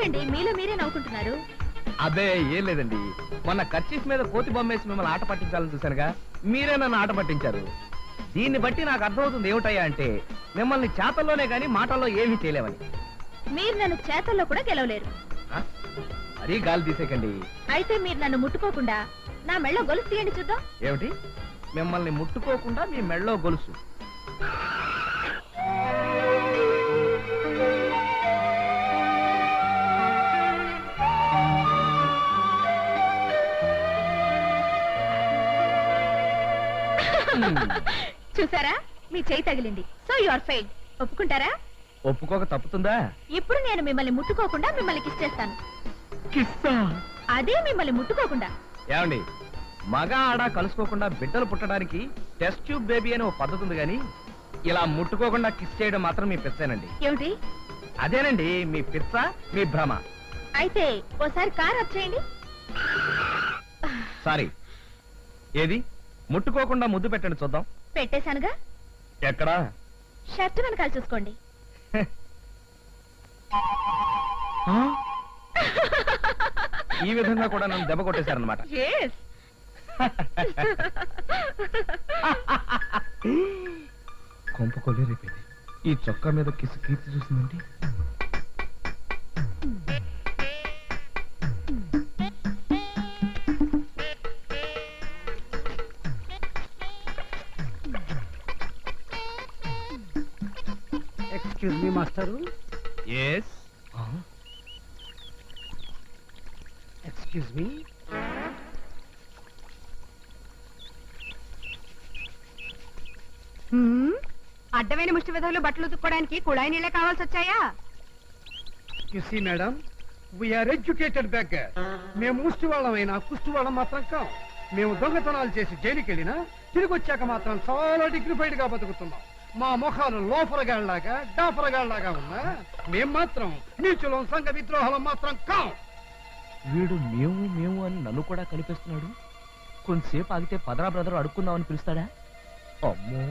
ఏమిటండి మీలో మీరే నవ్వుకుంటున్నారు? అదే ఏం లేదండి, మొన్న కర్చీఫ్ మీద కోతి బొమ్మేసి మిమ్మల్ని ఆట పట్టించాలని చూశానుగా, మీరే నన్ను ఆట పట్టించారు. దీన్ని బట్టి నాకు అర్థమవుతుంది ఏమిటయ్యా అంటే, మిమ్మల్ని చేతల్లోనే గాని మాటల్లో ఏమీ చేయలేవని. మీరు నన్ను చేతల్లో కూడా గెలవలేరు. మరీ గాలి తీసేకండి. అయితే మీరు నన్ను ముట్టుకోకుండా నా మెళ్ళో గొలుసు తీయండి చూద్దాం. ఏమిటి, మిమ్మల్ని ముట్టుకోకుండా మీ మెళ్ళో గొలుసు? చూసారా, మీ చేయి తగిలింది. So you are fail. ఒప్పుకుంటారా? ఒప్పుకోక తప్పుతుందా? ఇప్పుడు నేను మిమ్మల్ని ముట్టుకోకుండా మిమ్మల్ని కిస్ చేస్తాను. కిస్సా? అదే మిమ్మల్ని ముట్టుకోకుండా. ఏమండి, మగ ఆడ కలుసుకోకుండా బిడ్డలు పుట్టడానికి టెస్ట్ ట్యూబ్ బేబీ అని ఒక పద్ధతి ఉంది, కానీ ఇలా ముట్టుకోకుండా కిస్ చేయడం మాత్రం మీ పిచ్చేనండి. ఏమిటి? అదేనండి మీ పిచ్చ, మీ భ్రమ. అయితే ఓసారి కార్ వచ్చేయండి. సారీ, ఏది ముట్టుకోకుండా ముద్దు పెట్టండి చూద్దాం. పెట్టేశానుగా. ఎక్కడా? షర్ట్ వెనకాల చూసుకోండి. ఈ విధంగా కూడా నన్ను దెబ్బ కొట్టేశారనమాట. కొంప కొల్లేరైపోయింది. ఈ చొక్కా మీద కిసు కీర్తి చూసిందండి. Excuse me master. Yes. Excuse me. అడ్డమైన ముష్టి విధులు బట్టలు ఉతుక్కోవడానికి కుళాయి నీళ్ళే కావాల్సి వచ్చాయా? You see madam, we are educated beggar. మేము ముష్టి వాళ్ళమైనా కుష్టి వాళ్ళం మాత్రం కాం. మేము దొంగతనాలు చేసి జైలుకి వెళ్ళినా తిరిగి వచ్చాక మాత్రం చాలా డిగ్నిఫైడ్ గా బతుకుతున్నాం. మా ముఖాలు లోఫరగాళ్లాగా డాఫరగాళ్లాగా ఉన్నా మేం మాత్రం నీచులం, సంఘ విద్రోహాలం మాత్రం కాం. వీడు మేము మేము అని నన్ను కూడా కలిపేస్తున్నాడు. కొంతసేపు ఆగితే పదరా బ్రదర్ అడుక్కుందామని పిలుస్తాడా? అమ్మో.